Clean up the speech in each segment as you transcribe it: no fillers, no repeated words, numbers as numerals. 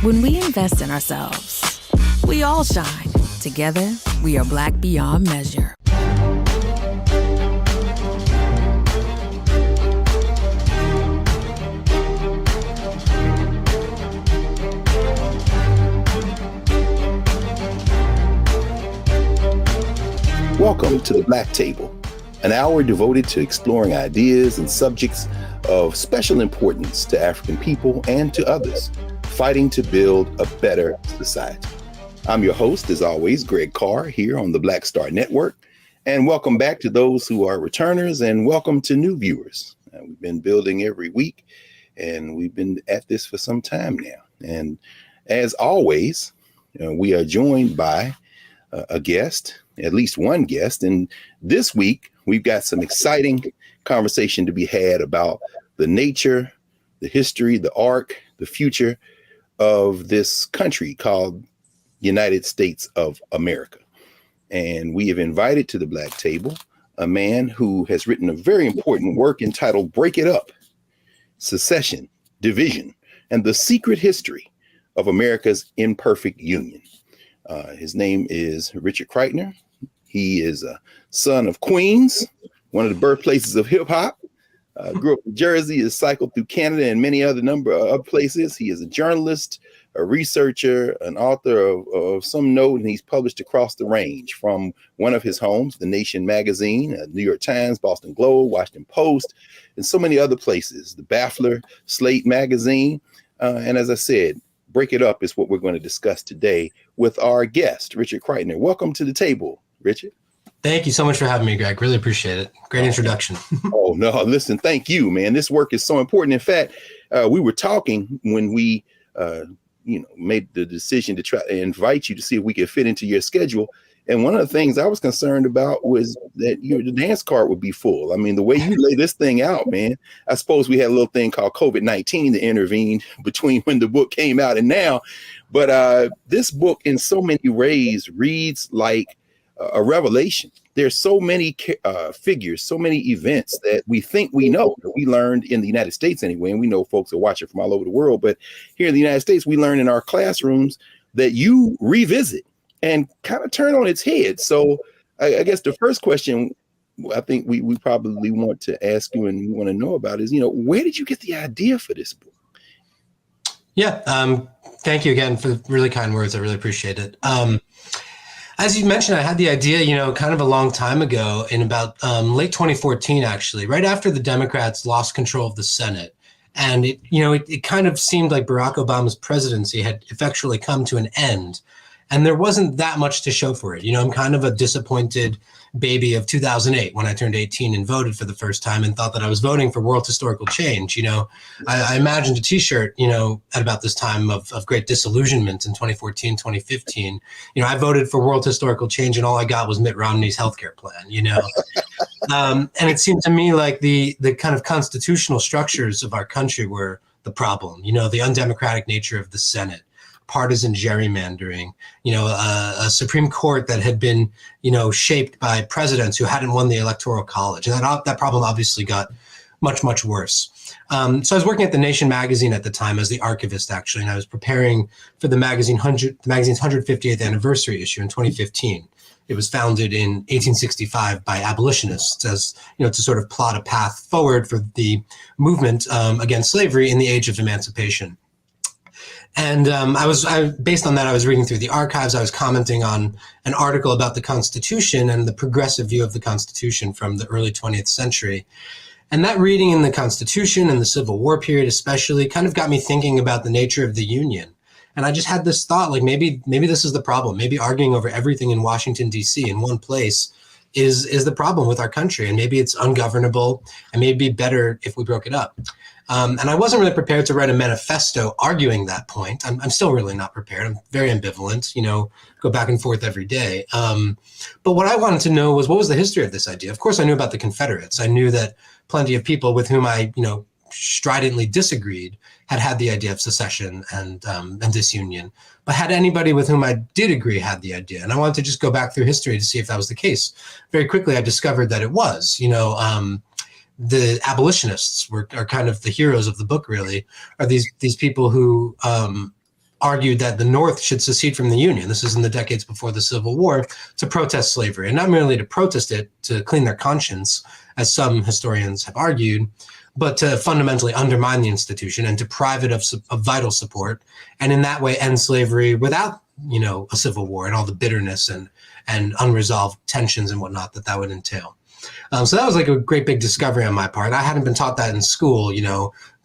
When we invest in ourselves, we all shine. Together, we are Black beyond measure. Welcome to the Black Table, an hour devoted to exploring ideas and subjects of special importance to African people and to others, fighting to build a better society. I'm your host, as always, Greg Carr, here on the Black Star Network. And welcome back to those who are returners, and welcome to new viewers. We've been building every week, and we've been at this for some time now. And as always, we are joined by a guest, at least one guest. And this week, we've got some exciting conversation to be had about the nature, the history, the arc, the future of this country called United States of America. And we have invited to the Black Table a man who has written a very important work entitled Break It Up, Secession, Division, and the Secret History of America's Imperfect Union. His name is Richard Kreitner. He is a son of Queens, one of the birthplaces of hip hop. Grew up in Jersey, has cycled through Canada and many other number of other places. He is a journalist, a researcher, an author of some note, and he's published across the range from one of his homes, The Nation magazine, New York Times, Boston Globe, Washington Post, and so many other places, the Baffler, Slate magazine. And as I said, Break It Up is what we're going to discuss today with our guest, Richard Kreitner. Welcome to the table, Richard. Thank you so much for having me, Greg. Really appreciate it. Great introduction. Oh, no, listen, thank you, man. This work is so important. In fact, we were talking when we, made the decision to try to invite you to see if we could fit into your schedule. And one of the things I was concerned about was that the dance card would be full. I mean, the way you lay this thing out, man, I suppose we had a little thing called COVID-19 to intervene between when the book came out and now. But this book in so many ways reads like a revelation. There's so many figures, so many events that we think we know, that we learned in the United States anyway, and we know folks are watching from all over the world. But here in the United States, we learn in our classrooms that you revisit and kind of turn on its head. So I guess the first question I think we probably want to ask you and we want to know about is, where did you get the idea for this book? Yeah. Thank you again for the really kind words. I really appreciate it. As you mentioned, I had the idea, kind of a long time ago in about late 2014, actually, right after the Democrats lost control of the Senate. And it kind of seemed like Barack Obama's presidency had effectually come to an end. And there wasn't that much to show for it. I'm kind of a disappointed baby of 2008 when I turned 18 and voted for the first time and thought that I was voting for world historical change. I imagined a T-shirt, at about this time of great disillusionment in 2014, 2015. I voted for world historical change and all I got was Mitt Romney's healthcare plan, and it seemed to me like the kind of constitutional structures of our country were the problem, the undemocratic nature of the Senate, partisan gerrymandering, a Supreme Court that had been, shaped by presidents who hadn't won the Electoral College. And that problem obviously got much, much worse. So I was working at The Nation magazine at the time as the archivist, actually, and I was preparing for the magazine's 150th anniversary issue in 2015. It was founded in 1865 by abolitionists as, to sort of plot a path forward for the movement against slavery in the age of emancipation. And based on that, I was reading through the archives. I was commenting on an article about the Constitution and the progressive view of the Constitution from the early 20th century. And that reading in the Constitution and the Civil War period especially kind of got me thinking about the nature of the Union. And I just had this thought, like maybe this is the problem. Maybe arguing over everything in Washington, D.C. in one place is the problem with our country. And maybe it's ungovernable and maybe it'd be better if we broke it up. And I wasn't really prepared to write a manifesto arguing that point. I'm still really not prepared. I'm very ambivalent, go back and forth every day. But what I wanted to know was, what was the history of this idea? Of course, I knew about the Confederates. I knew that plenty of people with whom I, stridently disagreed had the idea of secession and disunion. But had anybody with whom I did agree had the idea? And I wanted to just go back through history to see if that was the case. Very quickly, I discovered that it was. The abolitionists are kind of the heroes of the book, really, are these people who argued that the North should secede from the Union. This is in the decades before the Civil War, to protest slavery, and not merely to protest it, to clean their conscience, as some historians have argued, but to fundamentally undermine the institution and deprive it of vital support, and in that way end slavery without, a civil war and all the bitterness and unresolved tensions and whatnot that would entail. So that was like a great big discovery on my part. I hadn't been taught that in school.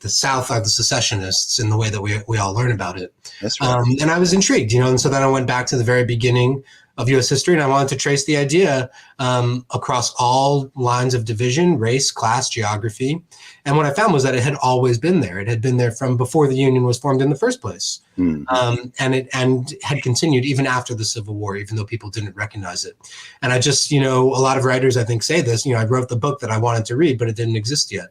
The South are the secessionists in the way that we all learn about it. That's right. And I was intrigued, and so then I went back to the very beginning of U.S. history, and I wanted to trace the idea across all lines of division: race, class, geography. And what I found was that it had always been there. It had been there from before the Union was formed in the first place, and had continued even after the Civil War, even though people didn't recognize it. And I just, a lot of writers, I think, say this. I wrote the book that I wanted to read, but it didn't exist yet.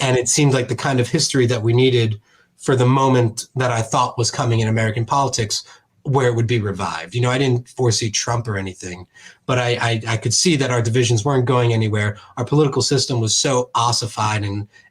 And it seemed like the kind of history that we needed for the moment that I thought was coming in American politics, where it would be revived. I didn't foresee Trump or anything, but I could see that our divisions weren't going anywhere. Our political system was so ossified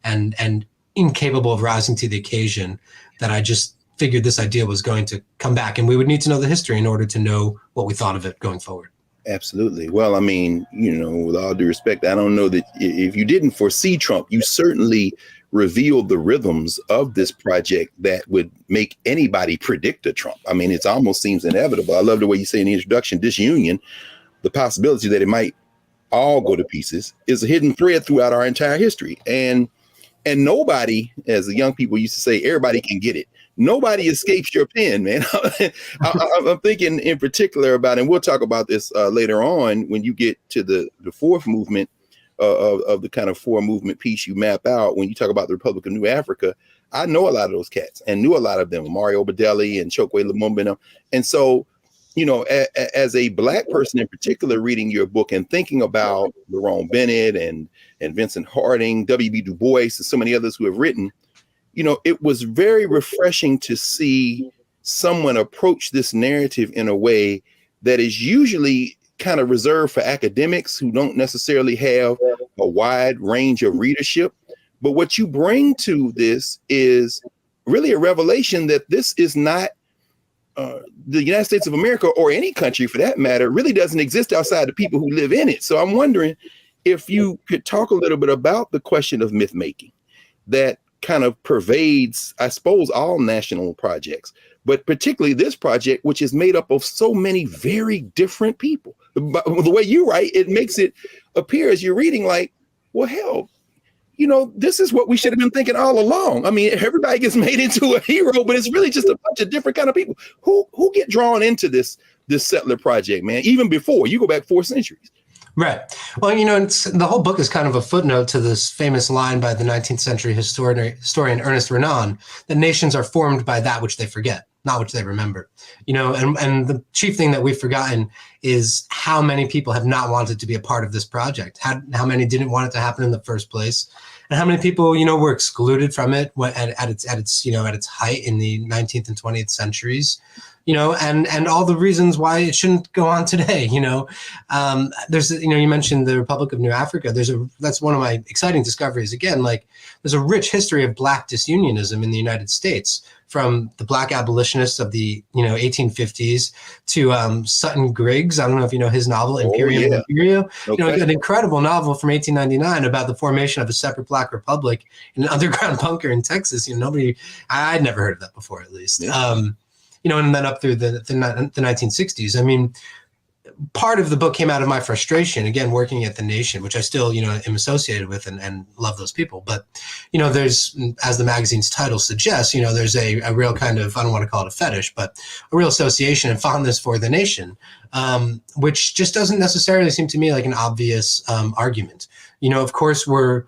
and incapable of rising to the occasion that I just figured this idea was going to come back, and we would need to know the history in order to know what we thought of it going forward. Absolutely. Well, I mean, with all due respect, I don't know that if you didn't foresee Trump, you certainly revealed the rhythms of this project that would make anybody predict a Trump. I mean, it almost seems inevitable. I love the way you say in the introduction, disunion, the possibility that it might all go to pieces is a hidden thread throughout our entire history. And nobody, as the young people used to say, everybody can get it. Nobody escapes your pen, man. I'm thinking in particular about, and we'll talk about this later on when you get to the fourth movement of the kind of four movement piece you map out. When you talk about the Republic of New Africa, I know a lot of those cats and knew a lot of them, Mario Bedelli and Chokwe Lumumba. And so, as a Black person in particular, reading your book and thinking about Lerone Bennett and Vincent Harding, W.B. Du Bois, and so many others who have written, it was very refreshing to see someone approach this narrative in a way that is usually kind of reserved for academics who don't necessarily have a wide range of readership. But what you bring to this is really a revelation that this is not the United States of America, or any country for that matter, really doesn't exist outside the people who live in it. So I'm wondering if you could talk a little bit about the question of myth making that kind of pervades, I suppose, all national projects, but particularly this project, which is made up of so many very different people. But the way you write, it makes it appear as you're reading like, well, hell, this is what we should have been thinking all along. I mean, everybody gets made into a hero, but it's really just a bunch of different kind of people who get drawn into this settler project, man, even before you go back 4 centuries. Right. Well, the whole book is kind of a footnote to this famous line by the 19th century historian Ernest Renan, that nations are formed by that which they forget, not which they remember. And the chief thing that we've forgotten is how many people have not wanted to be a part of this project, how many didn't want it to happen in the first place, and how many people, were excluded from it at its height in the 19th and 20th centuries. And all the reasons why it shouldn't go on today. There's, you mentioned the Republic of New Africa. That's one of my exciting discoveries. Again, like there's a rich history of Black disunionism in the United States, from the Black abolitionists of the 1850s to Sutton Griggs. I don't know if you know his novel Imperium Imperio. Okay. An incredible novel from 1899 about the formation of a separate Black republic in an underground bunker in Texas. I'd never heard of that before, at least. Yeah. And then up through the 1960s. I mean, part of the book came out of my frustration, again, working at The Nation, which I still, am associated with and love those people. But, there's, as the magazine's title suggests, there's a real kind of, I don't want to call it a fetish, but a real association and fondness for The Nation, which just doesn't necessarily seem to me like an obvious argument. Of course, we're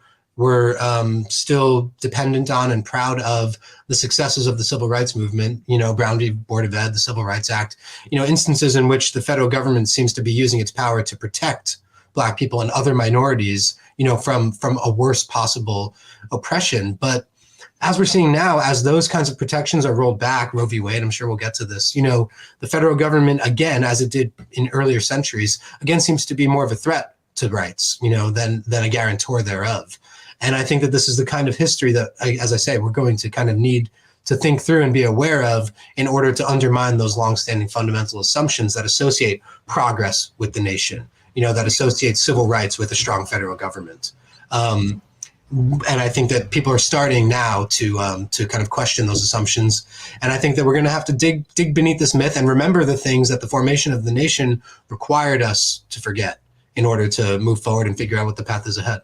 still dependent on and proud of the successes of the civil rights movement, Brown v. Board of Ed, the Civil Rights Act, instances in which the federal government seems to be using its power to protect Black people and other minorities, from a worst possible oppression. But as we're seeing now, as those kinds of protections are rolled back, Roe v. Wade, I'm sure we'll get to this, the federal government, again, as it did in earlier centuries, again, seems to be more of a threat to rights, than a guarantor thereof. And I think that this is the kind of history that, as I say, we're going to kind of need to think through and be aware of in order to undermine those longstanding fundamental assumptions that associate progress with the nation, that associate civil rights with a strong federal government. And I think that people are starting now to kind of question those assumptions. And I think that we're going to have to dig beneath this myth and remember the things that the formation of the nation required us to forget in order to move forward and figure out what the path is ahead.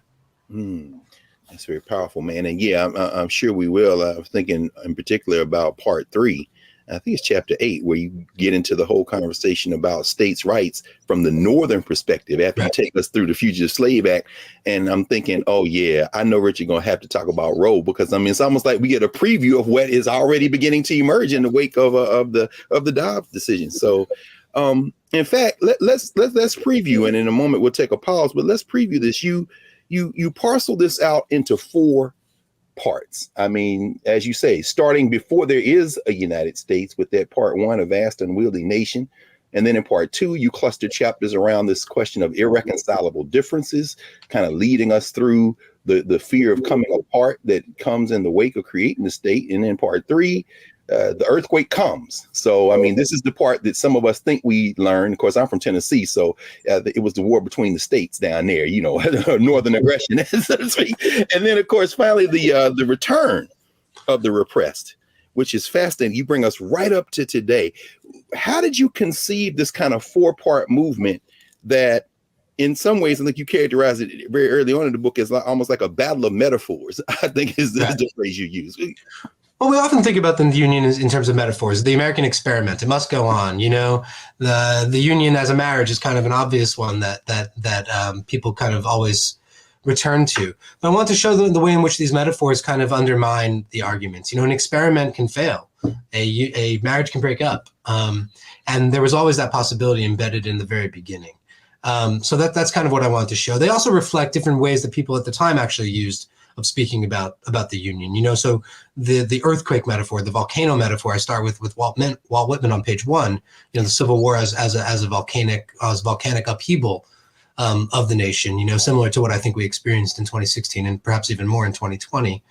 That's very powerful, man. And yeah, I'm sure we will. I was thinking in particular about part 3. I think it's chapter 8, where you get into the whole conversation about states' rights from the Northern perspective after you take us through the Fugitive Slave Act. And I'm thinking, oh, yeah, I know Richard going to have to talk about Roe, because I mean, it's almost like we get a preview of what is already beginning to emerge in the wake of the Dobbs decision. So, in fact, let's preview, and in a moment we'll take a pause, but let's preview this. You parcel this out into 4 parts. I mean, as you say, starting before there is a United States with that part 1, a vast unwieldy nation. And then in part 2, you cluster chapters around this question of irreconcilable differences, kind of leading us through the fear of coming apart that comes in the wake of creating the state. And in part 3, the earthquake comes. So, I mean, this is the part that some of us think we learned. Of course, I'm from Tennessee, so it was the war between the states down there, northern aggression. And then, of course, finally, the return of the repressed, which is fascinating. You bring us right up to today. How did you conceive this kind of 4-part movement that, in some ways, I think you characterized it very early on in the book as almost like a battle of metaphors, I think is the phrase you use. Well, we often think about the Union in terms of metaphors. The American experiment, it must go on. The Union as a marriage is kind of an obvious one that people kind of always return to. But I want to show the way in which these metaphors kind of undermine the arguments. An experiment can fail, a marriage can break up, and there was always that possibility embedded in the very beginning. So that's kind of what I wanted to show. They also reflect different ways that people at the time actually used of speaking about the Union. So the earthquake metaphor, the volcano metaphor, I start with Walt Whitman on page 1. The Civil War as a volcanic upheaval of the nation. Similar to what I think we experienced in 2016 and perhaps even more in 2020.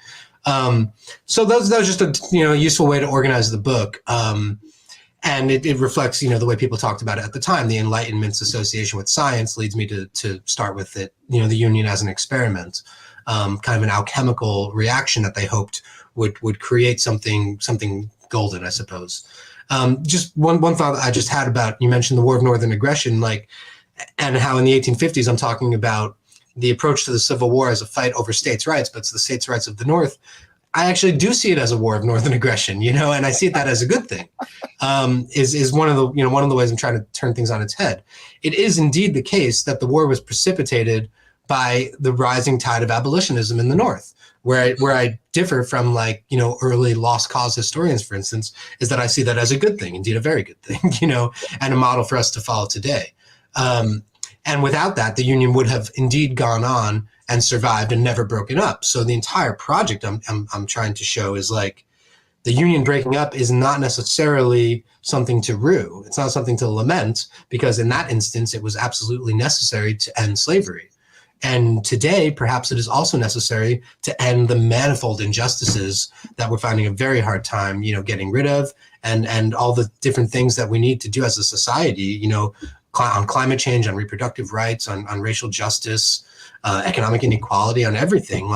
So that was just a useful way to organize the book. And it reflects, the way people talked about it at the time. The Enlightenment's association with science leads me to start with it, the Union as an experiment. Kind of an alchemical reaction that they hoped would create something golden, I suppose. Just one thought I just had about, you mentioned the War of Northern Aggression, and how in the 1850s I'm talking about the approach to the Civil War as a fight over states' rights, but it's the states' rights of the North. I actually do see it as a war of Northern aggression, and I see that as a good thing. Is one of the ways I'm trying to turn things on its head. It is indeed the case that the war was precipitated by the rising tide of abolitionism in the North, where I differ from early lost cause historians, for instance, is that I see that as a good thing, indeed a very good thing, and a model for us to follow today. And without that, the Union would have indeed gone on and survived and never broken up. So the entire project I'm trying to show is the Union breaking up is not necessarily something to rue. It's not something to lament, because in that instance, it was absolutely necessary to end slavery. And today, perhaps it is also necessary to end the manifold injustices that we're finding a very hard time, getting rid of, and all the different things that we need to do as a society, on climate change, on reproductive rights, on racial justice, economic inequality, on everything.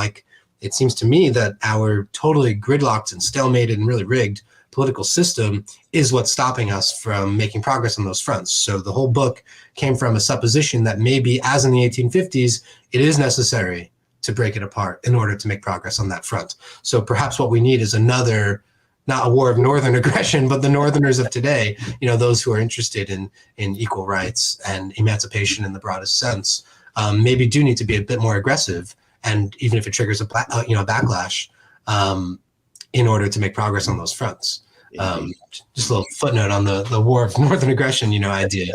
It seems to me that our totally gridlocked and stalemated and really rigged political system is what's stopping us from making progress on those fronts. So the whole book came from a supposition that maybe, as in the 1850s, it is necessary to break it apart in order to make progress on that front. So perhaps what we need is another, not a war of Northern aggression, but the Northerners of today, those who are interested in equal rights and emancipation in the broadest sense, maybe do need to be a bit more aggressive. And even if it triggers a backlash, in order to make progress on those fronts. Just a little footnote on the war of Northern aggression, idea.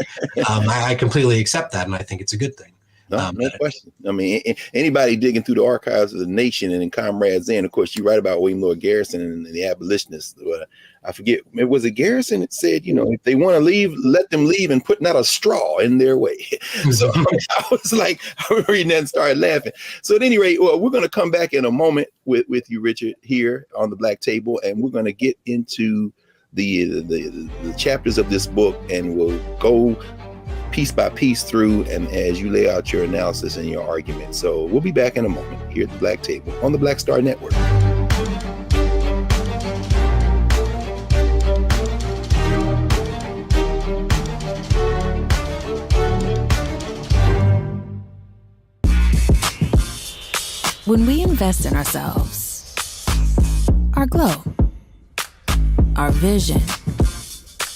I completely accept that, and I think it's a good thing. No question. I mean, anybody digging through the archives of the nation and in Comrades In, of course, you write about William Lloyd Garrison and the abolitionists. I forget, was it Garrison that said, if they want to leave, let them leave and put not a straw in their way. So I was like, I remember reading that and started laughing. So at any rate, well, we're going to come back in a moment with you, Richard, here on the Black Table, and we're going to get into the chapters of this book, and we'll go piece by piece through, and as you lay out your analysis and your argument. So we'll be back in a moment here at the Black Table on the Black Star Network. When we invest in ourselves, our glow, our vision,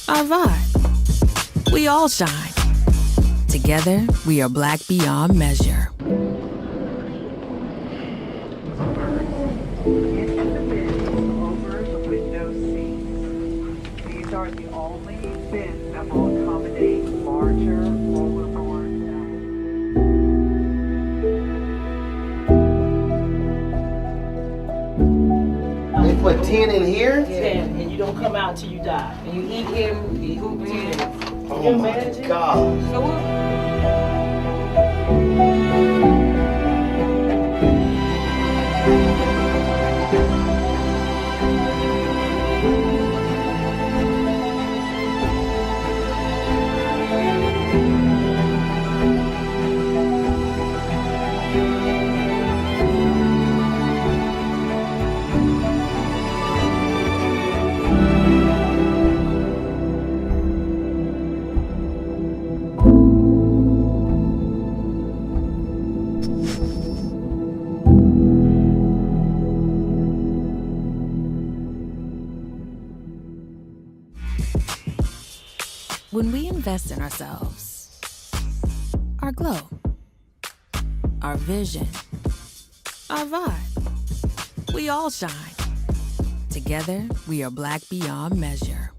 our vibe, we all shine. Together, we are black beyond measure. Into the bin over the window seats. These are the only bins that will accommodate larger overboard. They put 10 in here? 10, and you don't come out till you die. And you eat him, you hoop 10. Oh my God. So what? When we invest in ourselves, our glow, our vision, our vibe, we all shine. Together, we are black beyond measure.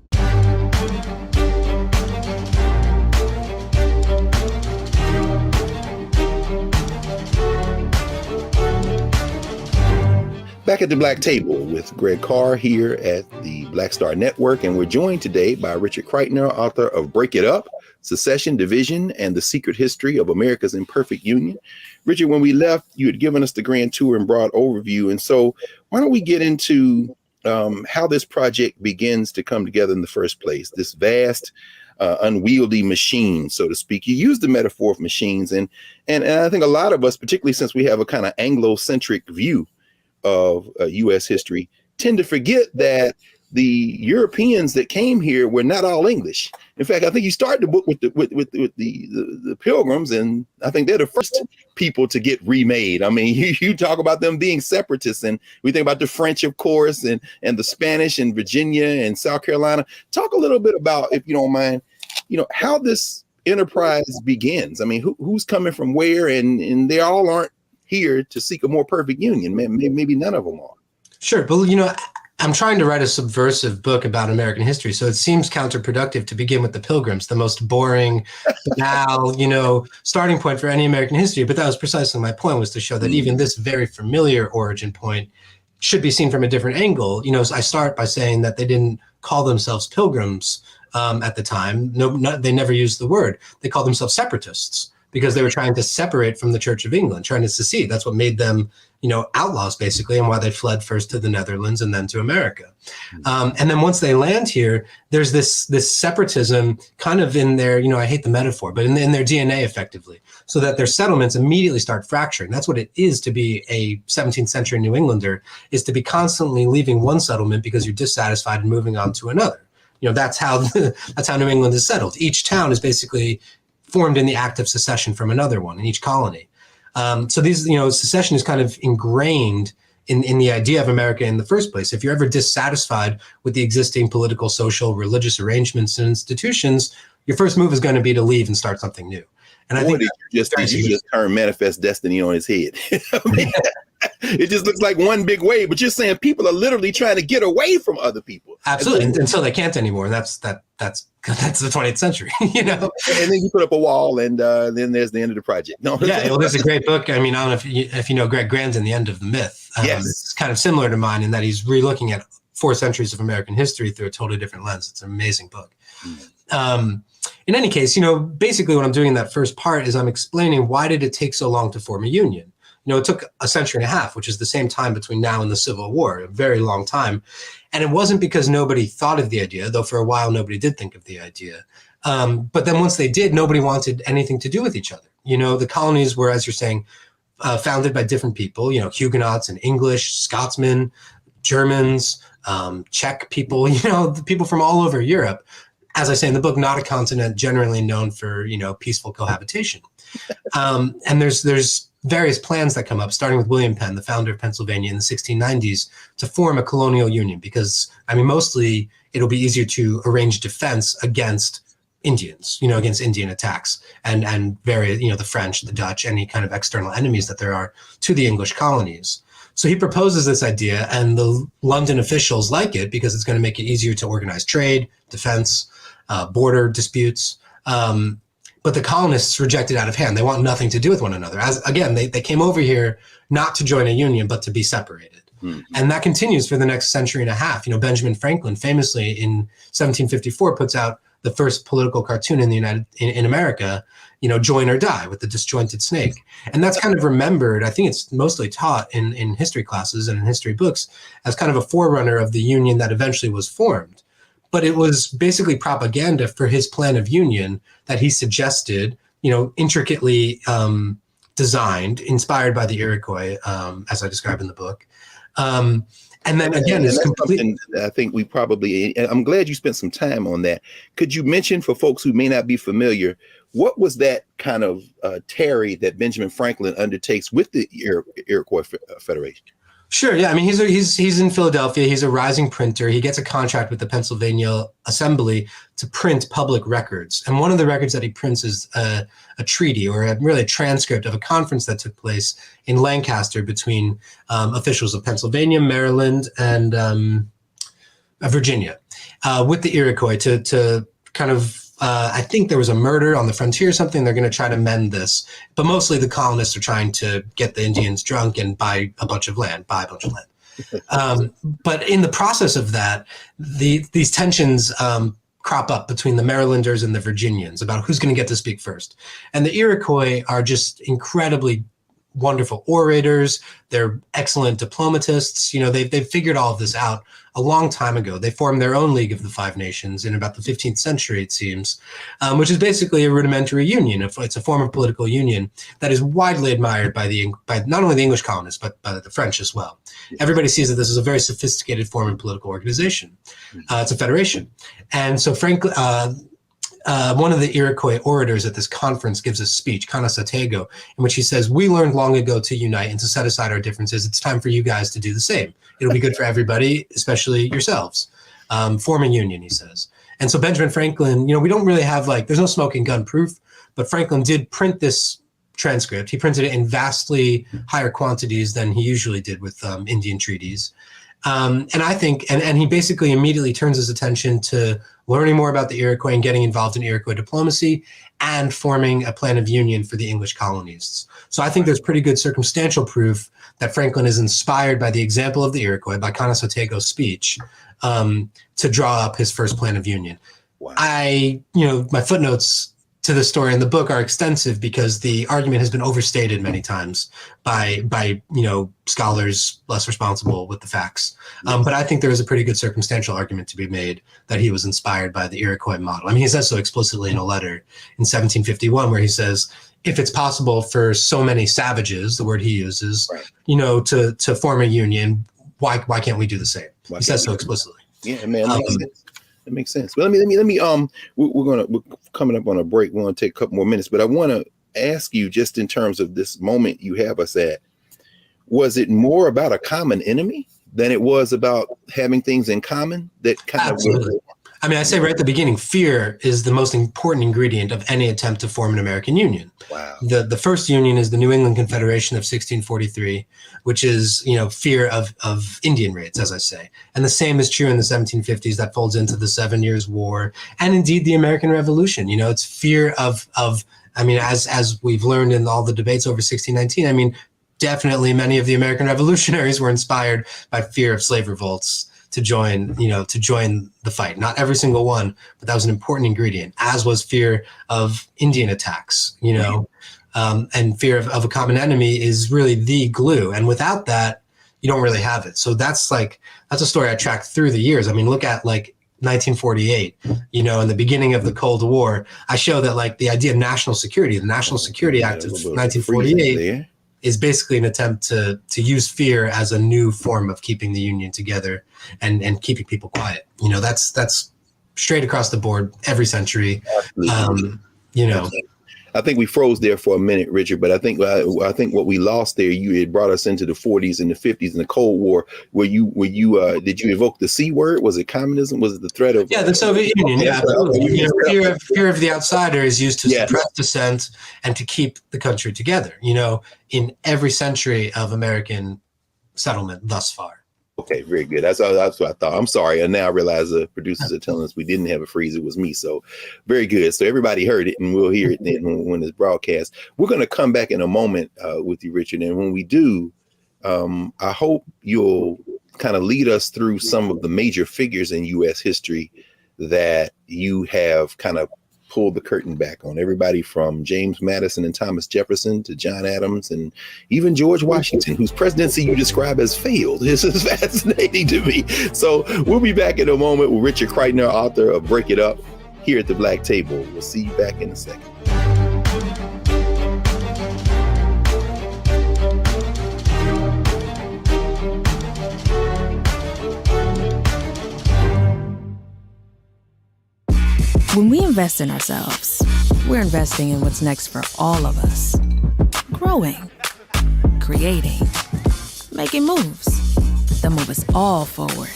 Back at the Black Table with Greg Carr here at the Black Star Network, and we're joined today by Richard Kreitner, author of Break It Up, Secession, Division, and the Secret History of America's Imperfect Union. Richard, when we left, you had given us the grand tour and broad overview, and so why don't we get into how this project begins to come together in the first place, this vast unwieldy machine, so to speak. You used the metaphor of machines, and I think a lot of us, particularly since we have a kind of Anglo-centric view of U.S. history, tend to forget that the Europeans that came here were not all English. In fact, I think you start the book with the Pilgrims, and I think they're the first people to get remade. I mean, you talk about them being separatists, and we think about the French, of course, and the Spanish in Virginia and South Carolina. Talk a little bit about, if you don't mind, how this enterprise begins. I mean, who's coming from where, and they all aren't here to seek a more perfect union. Maybe none of them are. Sure. But, I'm trying to write a subversive book about American history. So it seems counterproductive to begin with the Pilgrims, the most boring, banal, starting point for any American history. But that was precisely my point, was to show that even this very familiar origin point should be seen from a different angle. I start by saying that they didn't call themselves Pilgrims at the time. They never used the word. They called themselves separatists, because they were trying to separate from the Church of England, trying to secede. That's what made them, outlaws, basically, and why they fled first to the Netherlands and then to America. And then once they land here, there's this separatism kind of in their, I hate the metaphor, but in their DNA, effectively, so that their settlements immediately start fracturing. That's what it is to be a 17th century New Englander, is to be constantly leaving one settlement because you're dissatisfied and moving on to another. That's how New England is settled. Each town is basically formed in the act of secession from another one in each colony. So these, secession is kind of ingrained in the idea of America in the first place. If you're ever dissatisfied with the existing political, social, religious arrangements and institutions, your first move is going to be to leave and start something new. And I think you just turn manifest destiny on his head. It just looks like one big wave, but you're saying people are literally trying to get away from other people. Absolutely, until they can't anymore. And that's the 20th century, And then you put up a wall, and then there's the end of the project. No, yeah, well, there's a great book. I mean, I don't know if you know Greg Grandin, The End of the Myth. Yes, it's kind of similar to mine in that he's relooking at 4 centuries of American history through a totally different lens. It's an amazing book. In any case, basically what I'm doing in that first part is I'm explaining why did it take so long to form a union? It took a century and a half, which is the same time between now and the Civil War, a very long time. And it wasn't because nobody thought of the idea, though for a while nobody did think of the idea. But then once they did, nobody wanted anything to do with each other. The colonies were, as you're saying, founded by different people, Huguenots and English, Scotsmen, Germans, Czech people, the people from all over Europe. As I say in the book, not a continent generally known for, peaceful cohabitation. And there's various plans that come up, starting with William Penn, the founder of Pennsylvania in the 1690s, to form a colonial union because, mostly it'll be easier to arrange defense against Indians, against Indian attacks and various, the French, the Dutch, any kind of external enemies that there are to the English colonies. So he proposes this idea and the London officials like it because it's going to make it easier to organize trade, defense, border disputes. But the colonists reject it out of hand. They want nothing to do with one another. As again, they came over here not to join a union, but to be separated. Mm-hmm. And that continues for the next century and a half. Benjamin Franklin famously in 1754 puts out the first political cartoon in America, Join or Die with the disjointed snake. And that's kind of remembered, I think it's mostly taught in history classes and in history books as kind of a forerunner of the union that eventually was formed. But it was basically propaganda for his plan of union that he suggested, intricately designed, inspired by the Iroquois, as I describe in the book. And then again, it's completely. I think I'm glad you spent some time on that. Could you mention for folks who may not be familiar, what was that kind of tarry that Benjamin Franklin undertakes with the Iroquois Federation? Sure. Yeah. He's in Philadelphia. He's a rising printer. He gets a contract with the Pennsylvania Assembly to print public records. And one of the records that he prints is a treaty or a transcript of a conference that took place in Lancaster between officials of Pennsylvania, Maryland, and Virginia with the Iroquois to kind of I think there was a murder on the frontier or something. They're going to try to mend this. But mostly the colonists are trying to get the Indians drunk and buy a bunch of land. But in the process of that, these tensions crop up between the Marylanders and the Virginians about who's going to get to speak first. And the Iroquois are just incredibly wonderful orators. They're excellent diplomatists. They've figured all of this out a long time ago. They formed their own League of the Five Nations in about the 15th century, it seems, which is basically a rudimentary union. It's a form of political union that is widely admired by not only the English colonists, but by the French as well. Everybody sees that this is a very sophisticated form of political organization. It's a federation. And so Franklin, one of the Iroquois orators at this conference gives a speech, Kanasatego, in which he says, "We learned long ago to unite and to set aside our differences. It's time for you guys to do the same. It'll be good for everybody, especially yourselves. Form a union," he says. And so Benjamin Franklin, we don't really have there's no smoking gun proof, but Franklin did print this transcript. He printed it in vastly higher quantities than he usually did with Indian treaties. And I think, and he basically immediately turns his attention to learning more about the Iroquois and getting involved in Iroquois diplomacy and forming a plan of union for the English colonists. So I think there's pretty good circumstantial proof that Franklin is inspired by the example of the Iroquois, by Kanasatego's speech, to draw up his first plan of union. Wow. My footnotes to the story in the book are extensive because the argument has been overstated many times by scholars less responsible with the facts. But I think there is a pretty good circumstantial argument to be made that he was inspired by the Iroquois model. He says so explicitly in a letter in 1751 where he says, if it's possible for so many savages, the word he uses, right, to form a union, why can't we do the same? He says so explicitly. Yeah, man. That makes sense. Well, let me. We're coming up on a break. We want to take a couple more minutes, but I want to ask you, just in terms of this moment you have us at, was it more about a common enemy than it was about having things in common that kind Absolutely. of? I say right at the beginning, fear is the most important ingredient of any attempt to form an American union. Wow. The first union is the New England Confederation of 1643, which is, fear of Indian raids, as I say. And the same is true in the 1750s. That folds into the 7 Years' War and indeed the American Revolution. It's fear of as we've learned in all the debates over 1619, definitely many of the American revolutionaries were inspired by fear of slave revolts to join the fight. Not every single one, but that was an important ingredient, as was fear of Indian attacks, and fear of a common enemy is really the glue. And without that, you don't really have it. So that's a story I tracked through the years. I mean, look at 1948, in the beginning of the Cold War, I show that the idea of national security, the National Security Act of 1948 is basically an attempt to use fear as a new form of keeping the Union together and keeping people quiet. That's straight across the board every century. I think we froze there for a minute, Richard, but I think what we lost there, you had brought us into the 40s and the 50s and the Cold War. Did you evoke the C word? Was it communism? Was it the threat of the Soviet Union? Yeah, absolutely. Fear of the outsider is used to suppress dissent and to keep the country together. In every century of American settlement thus far. Okay, very good. That's what I thought. I'm sorry. And now I realize the producers are telling us we didn't have a freeze. It was me. So very good. So everybody heard it, and we'll hear it then when it's broadcast. We're going to come back in a moment with you, Richard. And when we do, I hope you'll kind of lead us through some of the major figures in U.S. history that you have kind of pulled the curtain back on. Everybody from James Madison and Thomas Jefferson to John Adams and even George Washington, whose presidency you describe as failed. This is fascinating to me. So we'll be back in a moment with Richard Kreitner, author of Break It Up, here at the Black Table. We'll see you back in a second. When we invest in ourselves, we're investing in what's next for all of us. Growing, creating, making moves that move us all forward.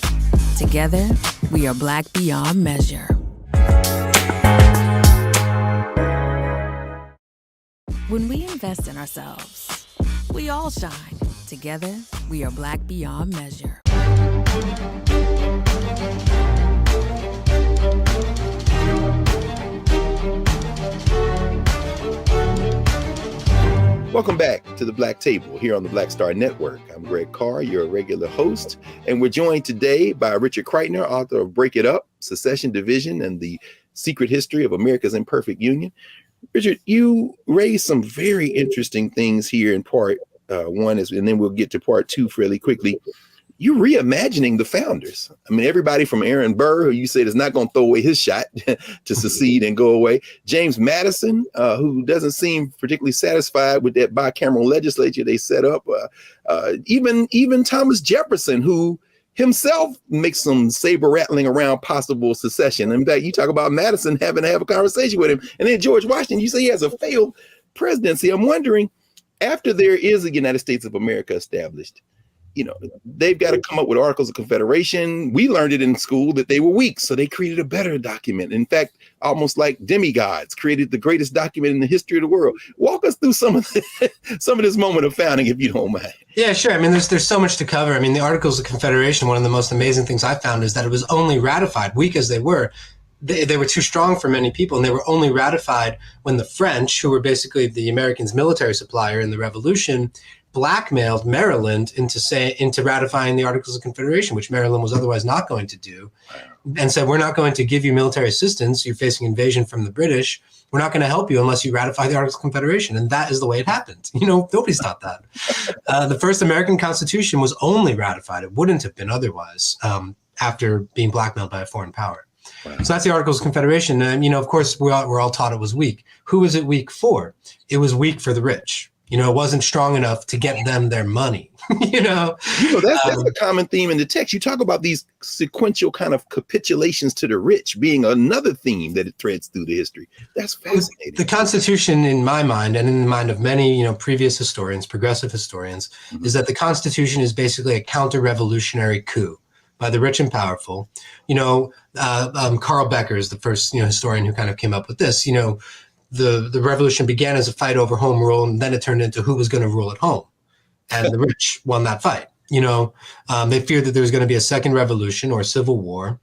Together, we are Black beyond measure. When we invest in ourselves, we all shine. Together, we are Black beyond measure. Welcome back to the Black Table here on the Black Star Network. I'm Greg Carr, your regular host, and we're joined today by Richard Kreitner, author of Break It Up, Secession, Division, and the Secret History of America's Imperfect Union. Richard, you raised some very interesting things here in part one, and then we'll get to part two fairly quickly. You're reimagining the founders. I mean, everybody from Aaron Burr, who you said is not going to throw away his shot to secede and go away. James Madison, who doesn't seem particularly satisfied with that bicameral legislature they set up. Even Thomas Jefferson, who himself makes some saber rattling around possible secession. In fact, you talk about Madison having to have a conversation with him. And then George Washington, you say he has a failed presidency. I'm wondering, after there is a United States of America established, they've got to come up with Articles of Confederation. We learned it in school that they were weak, so they created a better document. In fact, almost like demigods created the greatest document in the history of the world. Walk us through some of this moment of founding, if you don't mind. Yeah, sure. I mean, there's so much to cover. I mean, the Articles of Confederation, one of the most amazing things I found is that it was only ratified, weak as they were. They were too strong for many people, and they were only ratified when the French, who were basically the Americans' military supplier in the Revolution, blackmailed Maryland into ratifying the Articles of Confederation, which Maryland was otherwise not going to do, and said, we're not going to give you military assistance. You're facing invasion from the British. We're not going to help you unless you ratify the Articles of Confederation. And that is the way it happened. Nobody's thought that. The first American Constitution was only ratified. It wouldn't have been otherwise after being blackmailed by a foreign power. Wow. So that's the Articles of Confederation. And, of course, we're all taught it was weak. Who was it weak for? It was weak for the rich. It wasn't strong enough to get them their money. That's a common theme in the text. You talk about these sequential kind of capitulations to the rich being another theme that it threads through the history. That's fascinating. The Constitution, in my mind, and in the mind of many, previous historians, progressive historians, is that the Constitution is basically a counter-revolutionary coup by the rich and powerful. Carl Becker is the first, historian who kind of came up with this. The revolution began as a fight over home rule, and then it turned into who was going to rule at home. And the rich won that fight. They feared that there was going to be a second revolution or a civil war.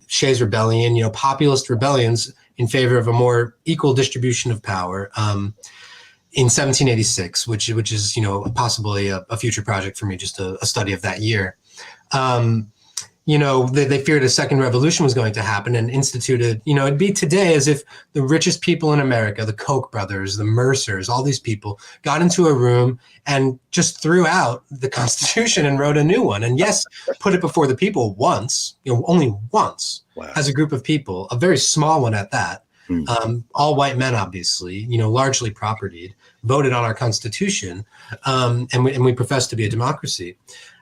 Shays Rebellion, populist rebellions in favor of a more equal distribution of power in 1786, which is, possibly a future project for me, just a study of that year. they feared a second revolution was going to happen and instituted, it'd be today as if the richest people in America, the Koch brothers, the Mercers, all these people got into a room and just threw out the Constitution and wrote a new one. And yes, put it before the people once, only once. Wow. As a group of people, a very small one at that. All white men, obviously, largely propertied, voted on our Constitution, and we profess to be a democracy.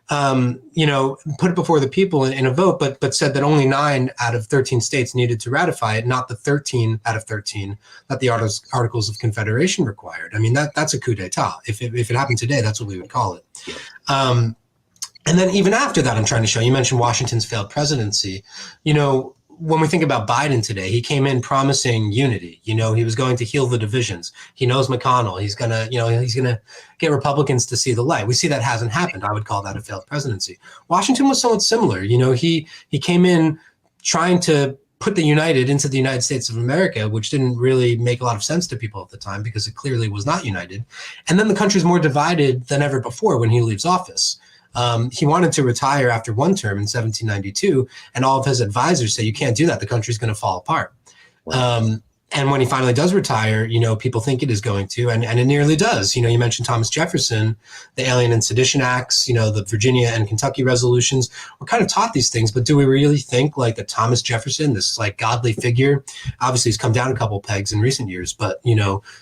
Put it before the people in a vote, but said that only 9 out of 13 states needed to ratify it, not the 13 out of 13 that the Articles of Confederation required. I mean, that's a coup d'etat. If it happened today, that's what we would call it. And then even after that, I'm trying to show, you mentioned Washington's failed presidency. When we think about Biden today, he came in promising unity. He was going to heal the divisions. He knows McConnell. He's gonna get Republicans to see the light. We see that hasn't happened. I would call that a failed presidency. Washington was somewhat similar. He came in trying to put the United into the United States of America, which didn't really make a lot of sense to people at the time because it clearly was not united. And then the country's more divided than ever before when he leaves office. He wanted to retire after one term in 1792, and all of his advisors say, you can't do that. The country's going to fall apart. Wow. And when he finally does retire, people think it is going to, and it nearly does. You mentioned Thomas Jefferson, the Alien and Sedition Acts, the Virginia and Kentucky resolutions. We're kind of taught these things, but do we really think like that Thomas Jefferson, this like godly figure, obviously he's come down a couple pegs in recent years, but,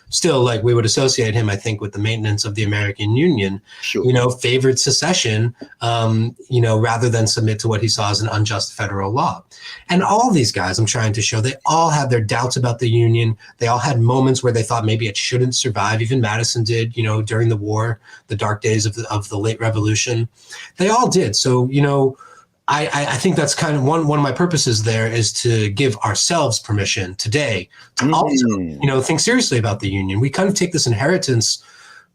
still like we would associate him, I think, with the maintenance of the American Union, sure. Favored secession, rather than submit to what he saw as an unjust federal law. And all these guys I'm trying to show, they all had their doubts about the Union. They all had moments where they thought maybe it shouldn't survive. Even Madison did, during the war, the dark days of the late Revolution. They all did. So, I think that's kind of one of my purposes there is to give ourselves permission today to also, think seriously about the Union. We kind of take this inheritance,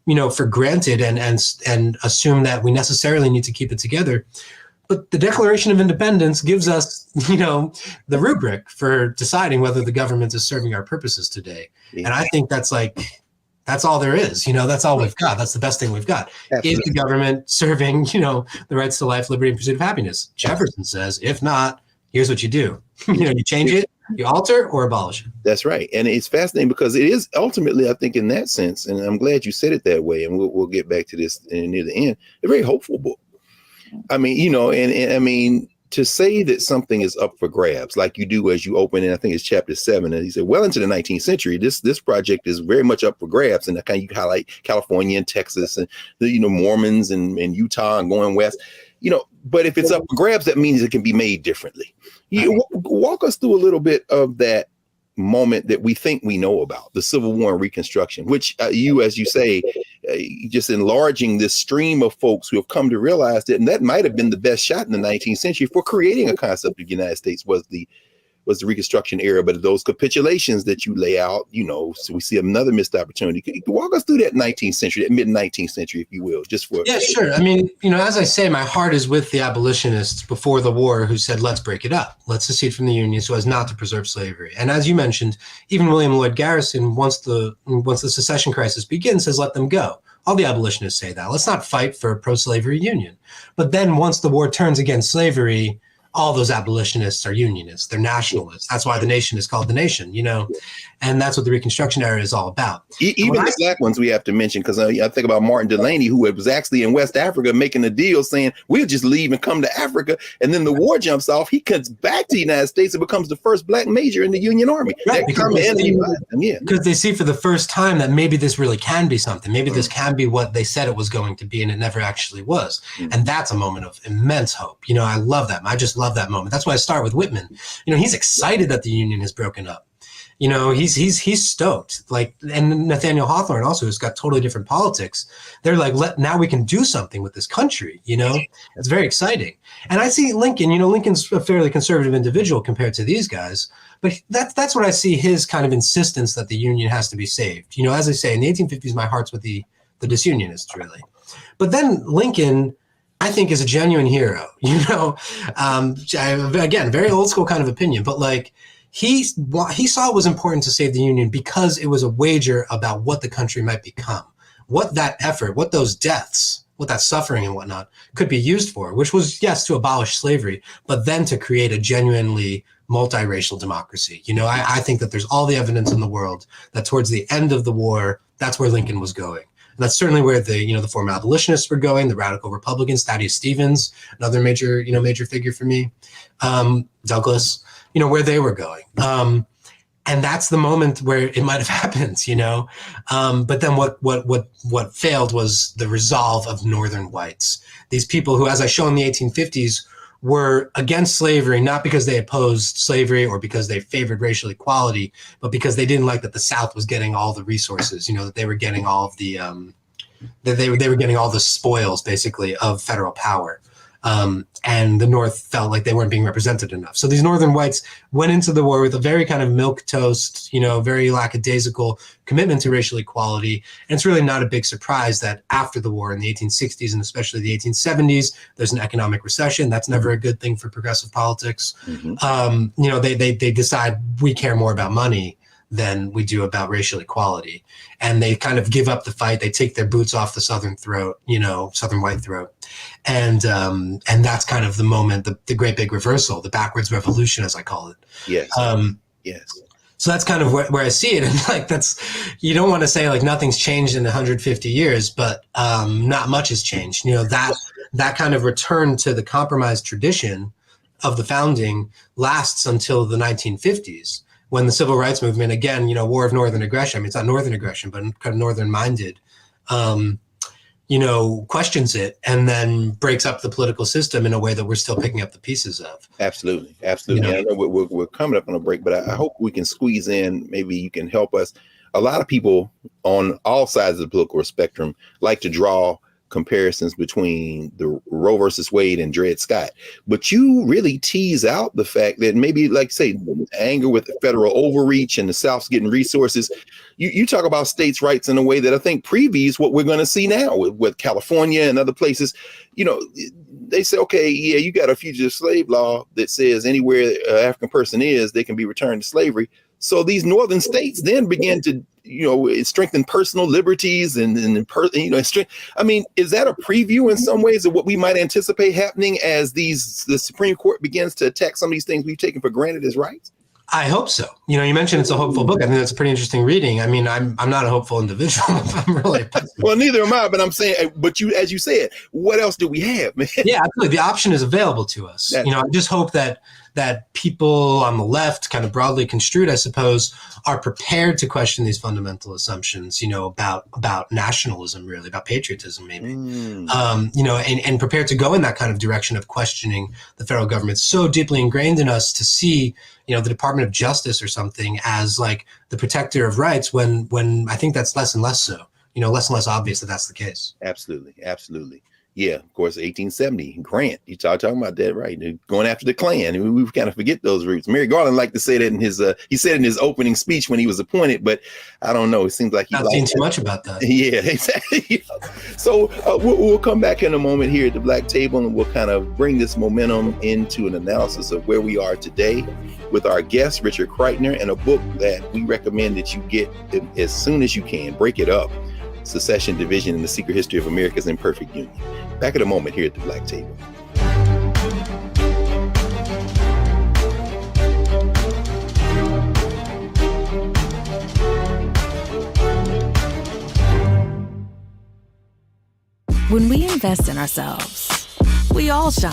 for granted and assume that we necessarily need to keep it together. But the Declaration of Independence gives us, the rubric for deciding whether the government is serving our purposes today. Yeah. And I think that's all there is. That's all we've got. That's the best thing we've got. Absolutely. Is the government serving, the rights to life, liberty, and pursuit of happiness? Jefferson says, if not, here's what you do. You change it, you alter or abolish it. That's right. And it's fascinating because it is ultimately, I think, in that sense, and I'm glad you said it that way, and we'll get back to this near the end, a very hopeful book. I mean, and I mean, to say that something is up for grabs, like you do as you open in, I think it's chapter 7, and he said, well into the 19th century, this project is very much up for grabs. And you highlight California and Texas and the, Mormons and Utah and going west, but if it's up for grabs, that means it can be made differently. Walk us through a little bit of that moment that we think we know about, the Civil War and Reconstruction, which you, as you say, just enlarging this stream of folks who have come to realize that, and that might have been the best shot in the 19th century for creating a concept of the United States was the Reconstruction era. But those capitulations that you lay out, so we see another missed opportunity. Can you walk us through that 19th century, that mid 19th century, if you will, just for. Yeah, sure. I mean, as I say, my heart is with the abolitionists before the war who said, let's break it up. Let's secede from the Union so as not to preserve slavery. And as you mentioned, even William Lloyd Garrison, once the secession crisis begins, says, let them go. All the abolitionists say that. Let's not fight for a pro-slavery union. But then once the war turns against slavery, all those abolitionists are unionists. They're nationalists. That's why the nation is called the nation, and that's what the Reconstruction era is all about. Even the black ones we have to mention, because I think about Martin Delany, who was actually in West Africa making a deal saying, we'll just leave and come to Africa. And then the war jumps off. He comes back to the United States and becomes the first black major in the Union Army. Right, because they see for the first time that maybe this really can be something. Maybe this can be what they said it was going to be, and it never actually was. And that's a moment of immense hope. I love that. I just love that moment. That's why I start with Whitman. He's excited that the Union has broken up. He's stoked. And Nathaniel Hawthorne also, who's got totally different politics. They're like, now we can do something with this country. It's very exciting. And I see Lincoln. Lincoln's a fairly conservative individual compared to these guys, but that's what I see, his kind of insistence that the Union has to be saved. As I say, in the 1850s, my heart's with the disunionists, really. But then Lincoln, I think, is a genuine hero. Again, very old school kind of opinion, but he saw it was important to save the Union because it was a wager about what the country might become, what that effort, what those deaths, that suffering and whatnot could be used for, which was, yes, to abolish slavery, but then to create a genuinely multiracial democracy. I think that there's all the evidence in the world that towards the end of the war, that's where Lincoln was going. And that's certainly where the former abolitionists were going, the radical Republicans, Thaddeus Stevens, another major figure for me, Douglas, where they were going. And that's the moment where it might have happened, But then what failed was the resolve of Northern whites. These people who, as I show in the 1850s, were against slavery, not because they opposed slavery or because they favored racial equality, but because they didn't like that the South was getting all the resources, that they were getting all of the, that they were getting all the spoils, basically, of federal power. And the North felt like they weren't being represented enough. So these Northern whites went into the war with a very kind of milquetoast, very lackadaisical commitment to racial equality. And it's really not a big surprise that after the war in the 1860s and especially the 1870s, there's an economic recession. That's never a good thing for progressive politics. Mm-hmm. They decide we care more about money than we do about racial equality. And they kind of give up the fight. They take their boots off the Southern throat, Southern white throat. And that's kind of the moment, the great big reversal, the backwards revolution, as I call it. Yes. Yes. So that's kind of where I see it. And you don't want to say nothing's changed in 150 years, but not much has changed. That kind of return to the compromise tradition of the founding lasts until the 1950s. When the civil rights movement, again, war of northern aggression, I mean, it's not northern aggression, but kind of northern minded, questions it and then breaks up the political system in a way that we're still picking up the pieces of. Absolutely. Absolutely. I know we're coming up on a break, but I hope we can squeeze in. Maybe you can help us. A lot of people on all sides of the political spectrum like to draw comparisons between the Roe versus Wade and Dred Scott, but you really tease out the fact that maybe, like say, anger with the federal overreach and the South's getting resources. You talk about states' rights in a way that I think previews what we're going to see now with California and other places. They say, okay, yeah, you got a fugitive slave law that says anywhere an African person is, they can be returned to slavery. So these northern states then begin to, strengthen personal liberties and I mean, is that a preview in some ways of what we might anticipate happening as the Supreme Court begins to attack some of these things we've taken for granted as rights? I hope so. You mentioned it's a hopeful book. I think that's a pretty interesting reading. I mean, I'm not a hopeful individual. I'm really well, neither am I. But I'm saying, but as you said, what else do we have, man? Yeah, absolutely. The option is available to us. I just hope that people on the left, kind of broadly construed, I suppose, are prepared to question these fundamental assumptions. About nationalism, really, about patriotism, maybe. And prepared to go in that kind of direction of questioning the federal government so deeply ingrained in us to see, the Department of Justice or something as like the protector of rights when I think that's less and less so, less and less obvious that that's the case. Absolutely. Absolutely. Yeah, of course, 1870, Grant, you talking about that, right? Going after the Klan. And we kind of forget those roots. Mary Garland liked to say that in he said in his opening speech when he was appointed, but I don't know. It seems like he's not seen too much about that. Yeah, exactly. So we'll come back in a moment here at the Black Table, and we'll kind of bring this momentum into an analysis of where we are today with our guest, Richard Kreitner, and a book that we recommend that you get as soon as you can. Break It Up. Secession, Division, and the Secret History of America's Imperfect Union. Back in a moment here at the Black Table. When we invest in ourselves, we all shine.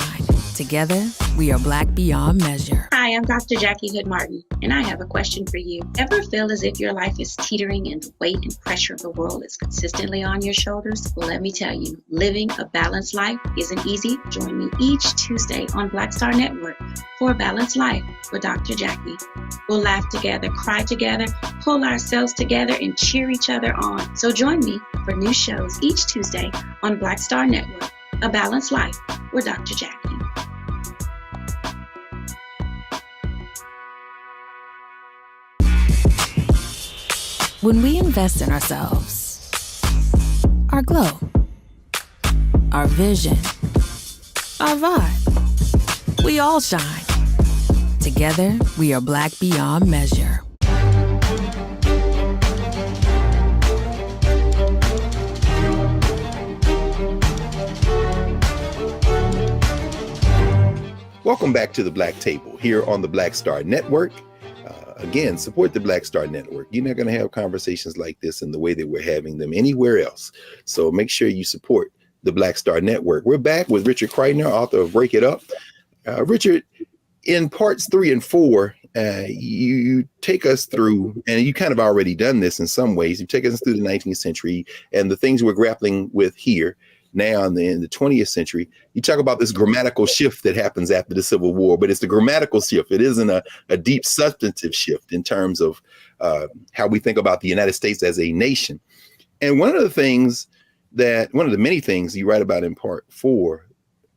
Together, we are Black beyond measure. Hi, I'm Dr. Jackie Hood Martin, and I have a question for you. Ever feel as if your life is teetering and the weight and pressure of the world is consistently on your shoulders? Well, let me tell you, living a balanced life isn't easy. Join me each Tuesday on Black Star Network for A Balanced Life with Dr. Jackie. We'll laugh together, cry together, pull ourselves together, and cheer each other on. So join me for new shows each Tuesday on Black Star Network, A Balanced Life with Dr. Jackie. When we invest in ourselves, our glow, our vision, our vibe, we all shine. Together, we are Black beyond measure. Welcome back to the Black Table here on the Black Star Network. Again, support the Black Star Network. You're not going to have conversations like this in the way that we're having them anywhere else. So make sure you support the Black Star Network. We're back with Richard Kreitner, author of Break It Up. Richard, in parts 3 and 4, you take us through, and you kind of already done this in some ways. You take us through the 19th century and the things we're grappling with here now in the 20th century. You talk about this grammatical shift that happens after the Civil War, but it's the grammatical shift. It isn't a deep substantive shift in terms of how we think about the United States as a nation. And one of the many things you write about in part 4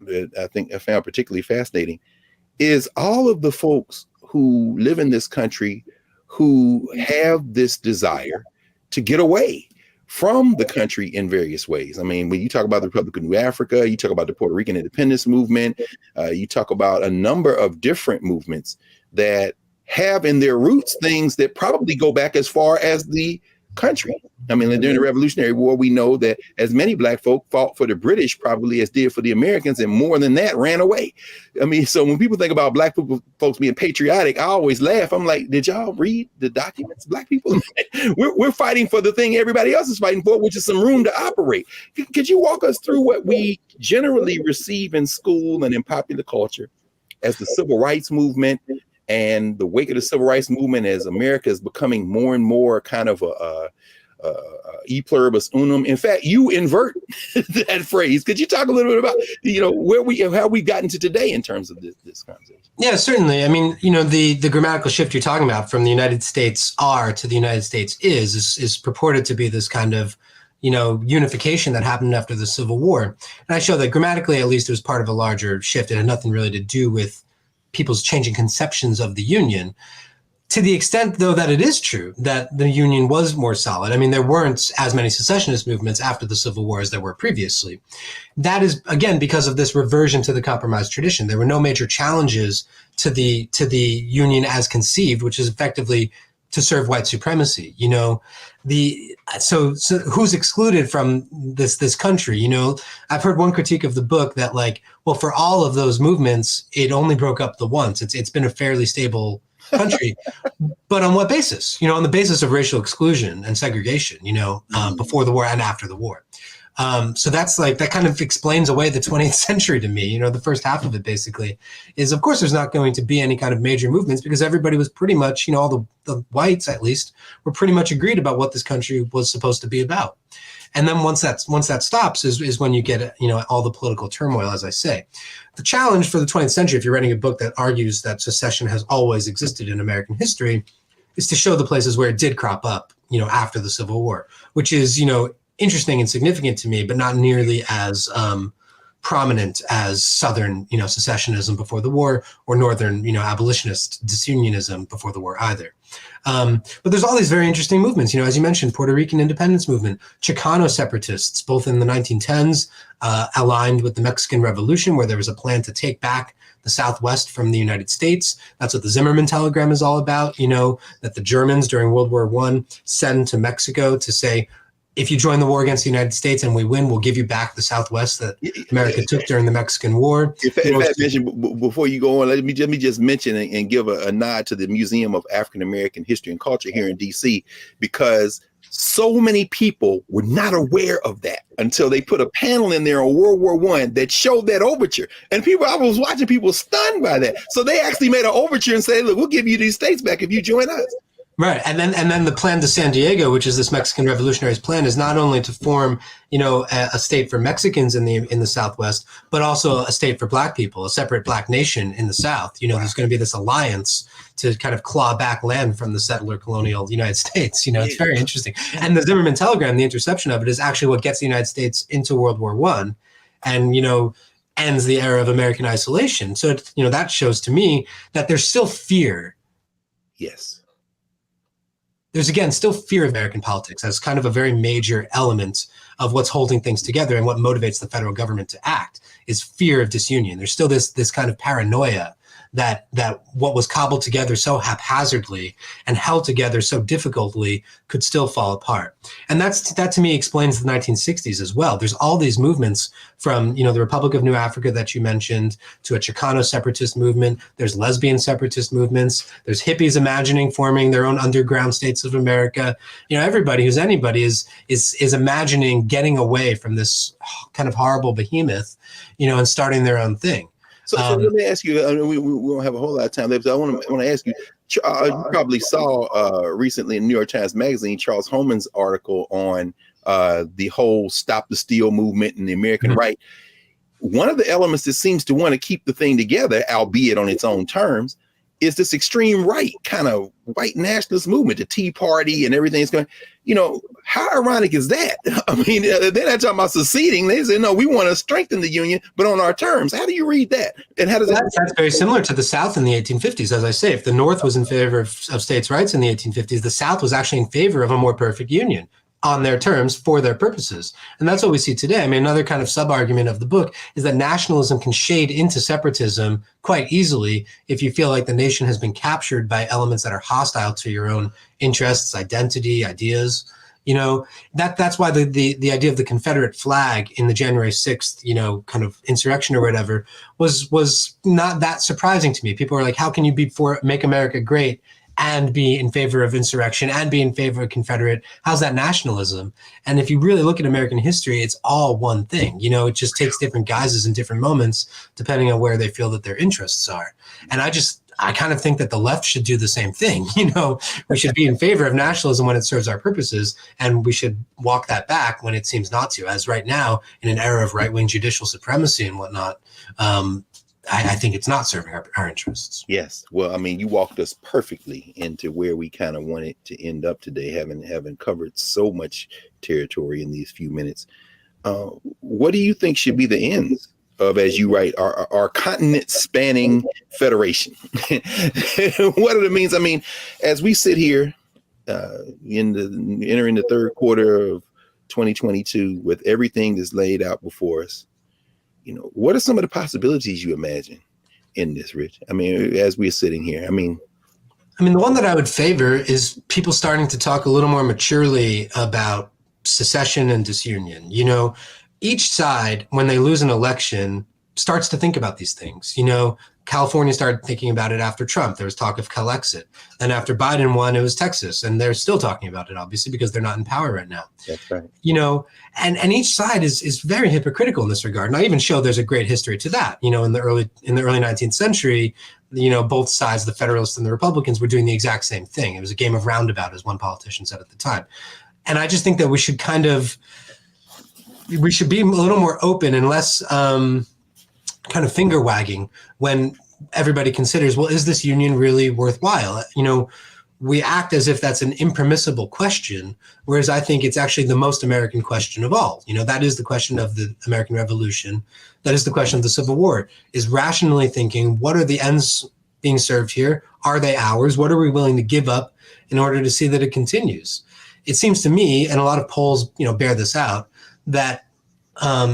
that I think I found particularly fascinating is all of the folks who live in this country who have this desire to get away from the country in various ways. I mean, when you talk about the Republic of New Africa, you talk about the Puerto Rican independence movement, you talk about a number of different movements that have in their roots things that probably go back as far as the country. I mean, during the Revolutionary War, we know that as many Black folk fought for the British probably as did for the Americans, and more than that ran away. I mean, so when people think about Black folks being patriotic, I always laugh. I'm like, did y'all read the documents? Black people, we're fighting for the thing everybody else is fighting for, which is some room to operate. Could you walk us through what we generally receive in school and in popular culture as the Civil Rights Movement and the wake of the Civil Rights Movement, as America is becoming more and more kind of e pluribus unum? In fact, you invert that phrase. Could you talk a little bit about, how we've gotten to today in terms of this conversation? Yeah, certainly. I mean, the grammatical shift you're talking about from the United States are to the United States is purported to be this kind of, unification that happened after the Civil War. And I show that grammatically, at least, it was part of a larger shift. It had nothing really to do with people's changing conceptions of the Union. To the extent, though, that it is true that the Union was more solid. I mean, there weren't as many secessionist movements after the Civil War as there were previously. That is, again, because of this reversion to the compromise tradition. There were no major challenges to the Union as conceived, which is effectively to serve white supremacy. So who's excluded from this country? I've heard one critique of the book that, for all of those movements, it only broke up the once. It's been a fairly stable country, but on what basis? On the basis of racial exclusion and segregation, before the war and after the war. So that's that kind of explains away the 20th century to me. The first half of it basically is, of course, there's not going to be any kind of major movements because everybody was pretty much, all the whites at least were pretty much agreed about what this country was supposed to be about. And then once that stops is when you get, all the political turmoil, as I say. The challenge for the 20th century, if you're writing a book that argues that secession has always existed in American history, is to show the places where it did crop up, after the Civil War, which is, interesting and significant to me, but not nearly as prominent as Southern, secessionism before the war, or Northern, abolitionist disunionism before the war either. But there's all these very interesting movements, as you mentioned, Puerto Rican independence movement, Chicano separatists, both in the 1910s, aligned with the Mexican Revolution, where there was a plan to take back the Southwest from the United States. That's what the Zimmerman telegram is all about, that the Germans during World War I send to Mexico to say, if you join the war against the United States and we win, we'll give you back the Southwest that America took during the Mexican War. Before you go on, let me just mention and give a nod to the Museum of African American History and Culture here in DC, because so many people were not aware of that until they put a panel in there on World War I that showed that overture. And I was watching people stunned by that. So they actually made an overture and said, look, we'll give you these states back if you join us. Right. And then the plan to San Diego, which is this Mexican revolutionaries plan, is not only to form, a state for Mexicans in the Southwest, but also a state for Black people, a separate Black nation in the South. There's going to be this alliance to kind of claw back land from the settler colonial United States. It's very interesting. And the Zimmerman telegram, the interception of it, is actually what gets the United States into World War I and, ends the era of American isolation. So, that shows to me that there's still fear. Yes. There's, again, still fear of American politics as kind of a very major element of what's holding things together, and what motivates the federal government to act is fear of disunion. There's still this kind of paranoia that what was cobbled together so haphazardly and held together so difficultly could still fall apart. And that to me explains the 1960s as well. There's all these movements from, the Republic of New Africa that you mentioned to a Chicano separatist movement. There's lesbian separatist movements. There's hippies imagining forming their own underground states of America. Everybody who's anybody is imagining getting away from this kind of horrible behemoth, and starting their own thing. So let me ask you. We won't have a whole lot of time left. I want to ask you. You probably saw recently in New York Times Magazine Charles Holman's article on the whole "Stop the Steal" movement and the American right. One of the elements that seems to want to keep the thing together, albeit on its own terms, is this extreme right kind of white nationalist movement, the Tea Party and everything's going. How ironic is that? I mean, they're not talking about seceding. They say, no, we want to strengthen the Union, but on our terms. How do you read that? And how does that's very similar to the South in the 1850s. As I say, if the North was in favor of states' rights in the 1850s, the South was actually in favor of a more perfect union on their terms for their purposes. And that's what we see today. I mean, another kind of sub-argument of the book is that nationalism can shade into separatism quite easily if you feel like the nation has been captured by elements that are hostile to your own interests, identity, ideas. That's why the idea of the Confederate flag in the January 6th, kind of insurrection or whatever was not that surprising to me. People were like, how can you be for Make America Great and be in favor of insurrection and be in favor of Confederate? How's that nationalism? And if you really look at American history, it's all one thing. It just takes different guises in different moments, depending on where they feel that their interests are. And I kind of think that the left should do the same thing. We should be in favor of nationalism when it serves our purposes, and we should walk that back when it seems not to. As right now, in an era of right-wing judicial supremacy and whatnot, I think it's not serving our interests. Yes. Well, I mean, you walked us perfectly into where we kind of wanted to end up today, having covered so much territory in these few minutes. What do you think should be the ends of, as you write, our continent-spanning federation? What are the means? I mean, as we sit here entering the third quarter of 2022 with everything that's laid out before us, what are some of the possibilities you imagine in this, Rich? I mean, as we're sitting here, I mean, the one that I would favor is people starting to talk a little more maturely about secession and disunion. Each side, when they lose an election, starts to think about these things. California started thinking about it after Trump. There was talk of Calexit. And after Biden won, it was Texas. And they're still talking about it, obviously, because they're not in power right now. That's right. And each side is very hypocritical in this regard. And I even show there's a great history to that. In the early 19th century, both sides, the Federalists and the Republicans, were doing the exact same thing. It was a game of roundabout, as one politician said at the time. And I just think that we should be a little more open and less kind of finger wagging when everybody considers, well, is this union really worthwhile? We act as if that's an impermissible question, whereas I think it's actually the most American question of all. That is the question of the American Revolution. That is the question of the Civil War, is rationally thinking, what are the ends being served here? Are they ours? What are we willing to give up in order to see that it continues? It seems to me, and a lot of polls, bear this out, that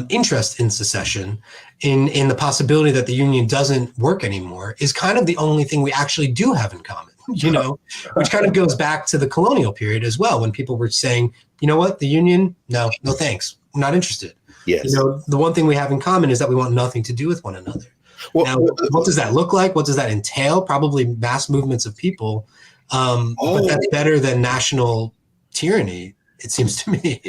interest in secession, in the possibility that the union doesn't work anymore, is kind of the only thing we actually do have in common, which kind of goes back to the colonial period as well, when people were saying, you know what, the union, no thanks, I'm not interested. Yes. The one thing we have in common is that we want nothing to do with one another. Well, now, what does that look like? What does that entail? Probably mass movements of people, but that's better than national tyranny, it seems to me.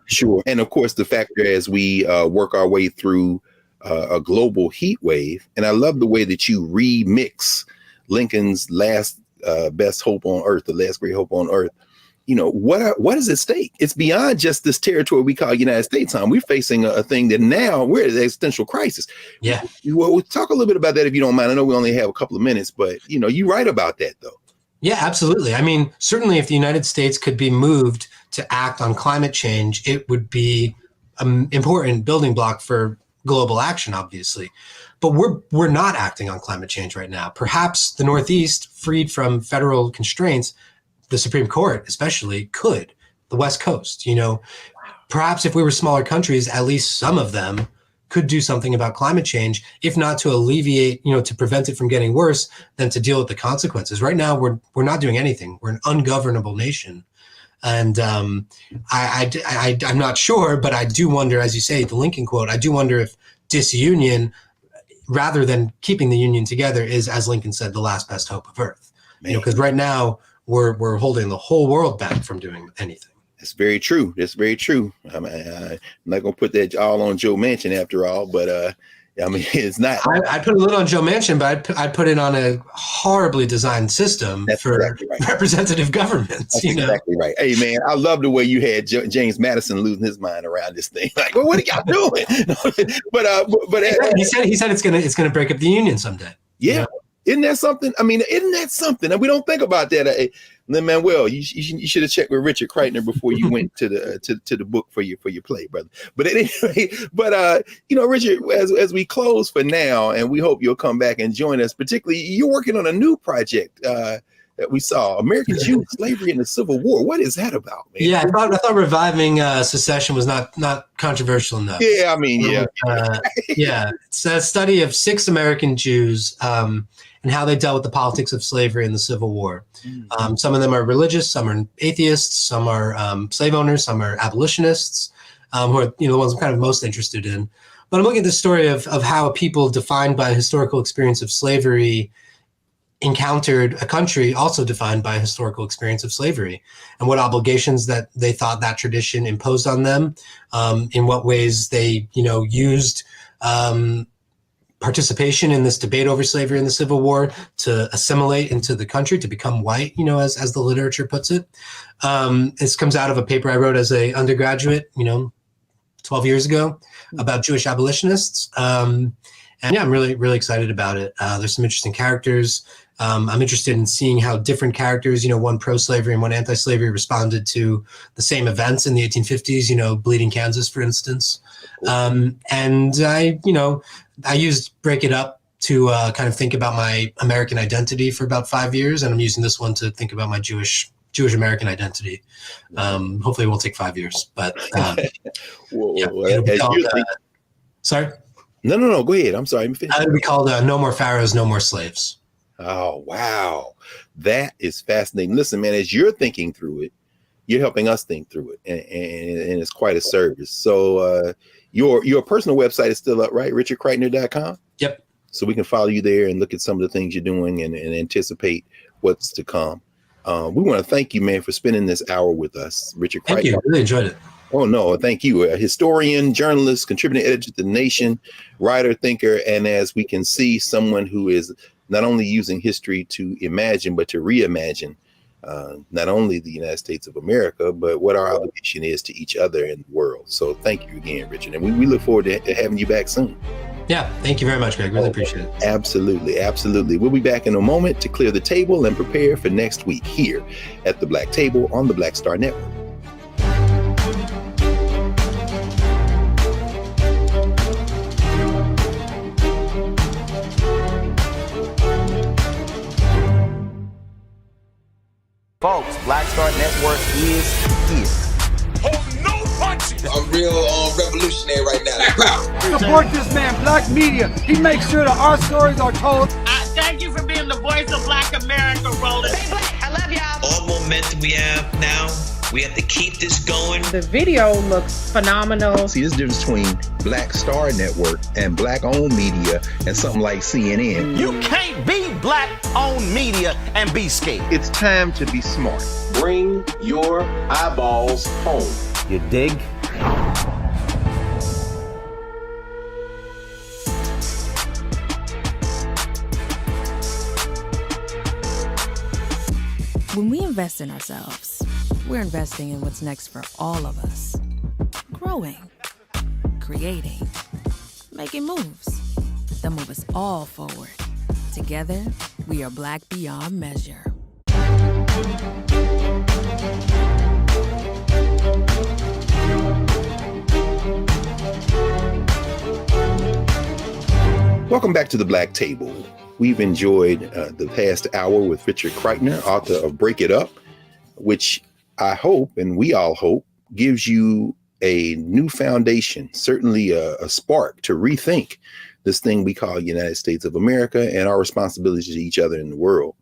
Sure. And of course, the factor as we work our way through a global heat wave, and I love the way that you remix Lincoln's last best hope on earth, the last great hope on earth. What is at stake? It's beyond just this territory we call United States time. We're facing a thing that now we're at an existential crisis. Yeah. Well, we'll talk a little bit about that if you don't mind. I know we only have a couple of minutes, but you write about that though. Yeah, absolutely. I mean, certainly if the United States could be moved to act on climate change, it would be an important building block for global action, obviously. But we're not acting on climate change right now. Perhaps the Northeast, freed from federal constraints, the Supreme Court especially, could. The West Coast, perhaps if we were smaller countries, at least some of them could do something about climate change, if not to alleviate, to prevent it from getting worse, then to deal with the consequences. Right now, we're not doing anything. We're an ungovernable nation. And I'm not sure, but I do wonder, as you say, the Lincoln quote, I do wonder if disunion, rather than keeping the union together, is, as Lincoln said, the last best hope of Earth. Because right now we're holding the whole world back from doing anything. It's very true. That's very true. I'm not going to put that all on Joe Manchin after all, but it's not. I put a little on Joe Manchin, but I'd put it on a horribly designed system for exactly right. Representative governments. That's exactly right. Hey, man, I love the way you had James Madison losing his mind around this thing. Like, well, what are y'all doing? but he said it's gonna break up the union someday. Yeah. Isn't that something? I mean, isn't that something? And we don't think about that. Manuel, you should have checked with Richard Kreitner before you went to the book for your play, brother. But anyway, Richard, as we close for now, and we hope you'll come back and join us. Particularly, you're working on a new project that we saw, American Jews, Slavery in the Civil War. What is that about, man? Yeah, I thought reviving secession was not controversial enough. Yeah, I mean, yeah. It's a study of 6 American Jews and how they dealt with the politics of slavery in the Civil War. Some of them are religious, some are atheists, some are slave owners, some are abolitionists, who are the ones I'm kind of most interested in. But I'm looking at the story of how people defined by a historical experience of slavery encountered a country also defined by a historical experience of slavery, and what obligations that they thought that tradition imposed on them, in what ways they used participation in this debate over slavery in the Civil War to assimilate into the country, to become white, as the literature puts it. This comes out of a paper I wrote as a undergraduate, 12 years ago, about Jewish abolitionists. And yeah, I'm really, really excited about it. There's some interesting characters. I'm interested in seeing how different characters, one pro-slavery and one anti-slavery, responded to the same events in the 1850s, Bleeding Kansas, for instance. And I used Break It Up to kind of think about my American identity for about 5 years. And I'm using this one to think about my Jewish American identity. Hopefully it won't take 5 years, but sorry? No, go ahead. I'm sorry. It'll be called No More Pharaohs, No More Slaves. Oh, wow. That is fascinating. Listen, man, as you're thinking through it, you're helping us think through it. And it's quite a service. So your personal website is still up, right? RichardKreitner.com? Yep. So we can follow you there and look at some of the things you're doing and anticipate what's to come. We want to thank you, man, for spending this hour with us, Richard Kreitner. Thank you. I really enjoyed it. Oh, no, thank you. A historian, journalist, contributing editor to The Nation, writer, thinker, and as we can see, someone who is not only using history to imagine, but to reimagine not only the United States of America, but what our obligation is to each other in the world. So thank you again, Richard. And we look forward to having you back soon. Yeah, thank you very much, Greg. Really appreciate it. Absolutely, absolutely. We'll be back in a moment to clear the table and prepare for next week here at the Black Table on the Black Star Network. Folks, Black Star Network is here. Oh, no punches! I'm real revolutionary right now. Support this man, Black Media. He makes sure that our stories are told. Thank you for being the voice of Black America, Roland. Stay black. I love y'all. All momentum we have now, we have to keep this going. The video looks phenomenal. See, there's a difference between Black Star Network and Black-owned media and something like CNN. You can't be Black-owned media and be scared. It's time to be smart. Bring your eyeballs home. You dig? When we invest in ourselves, we're investing in what's next for all of us. Growing, creating, making moves that move us all forward. Together, we are Black beyond measure. Welcome back to the Black Table. We've enjoyed the past hour with Richard Kreitner, author of Break It Up, which I hope, and we all hope, gives you a new foundation, certainly a spark to rethink this thing we call United States of America and our responsibilities to each other in the world.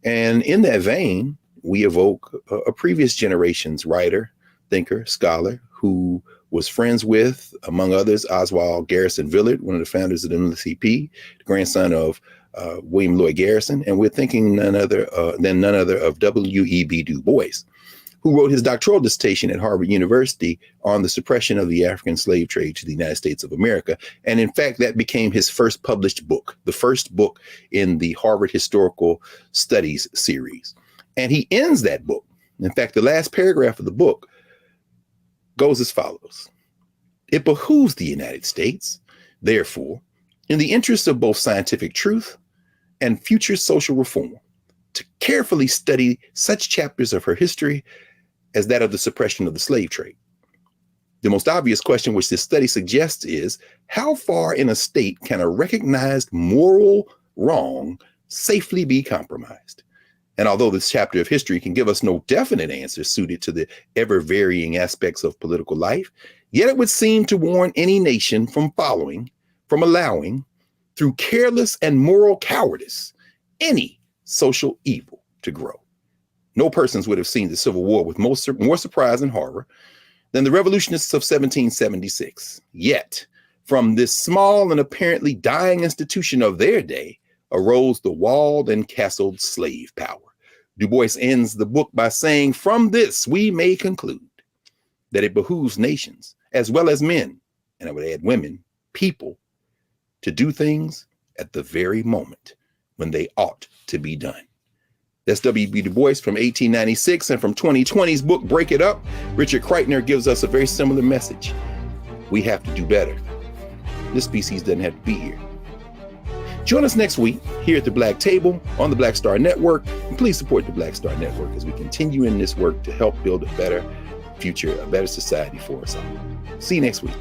And in that vein, we evoke a previous generation's writer, thinker, scholar, who was friends with, among others, Oswald Garrison Villard, one of the founders of the NAACP, the grandson of William Lloyd Garrison. And we're thinking none other of W.E.B. Du Bois, who wrote his doctoral dissertation at Harvard University on the suppression of the African slave trade to the United States of America. And in fact, that became his first published book, the first book in the Harvard Historical Studies series. And he ends that book. In fact, the last paragraph of the book goes as follows. It behooves the United States, therefore, in the interests of both scientific truth and future social reform, to carefully study such chapters of her history as that of the suppression of the slave trade. The most obvious question which this study suggests is, how far in a state can a recognized moral wrong safely be compromised? And although this chapter of history can give us no definite answer suited to the ever-varying aspects of political life, yet it would seem to warn any nation from allowing, through careless and moral cowardice, any social evil to grow. No persons would have seen the Civil War with more surprise and horror than the revolutionists of 1776. Yet, from this small and apparently dying institution of their day arose the walled and castled slave power. Du Bois ends the book by saying, from this we may conclude that it behooves nations, as well as men, and I would add women, people, to do things at the very moment when they ought to be done. That's W.E.B. Du Bois from 1896, and from 2020's book, Break It Up, Richard Kreitner gives us a very similar message. We have to do better. This species doesn't have to be here. Join us next week here at the Black Table on the Black Star Network, and please support the Black Star Network as we continue in this work to help build a better future, a better society for us all. See you next week.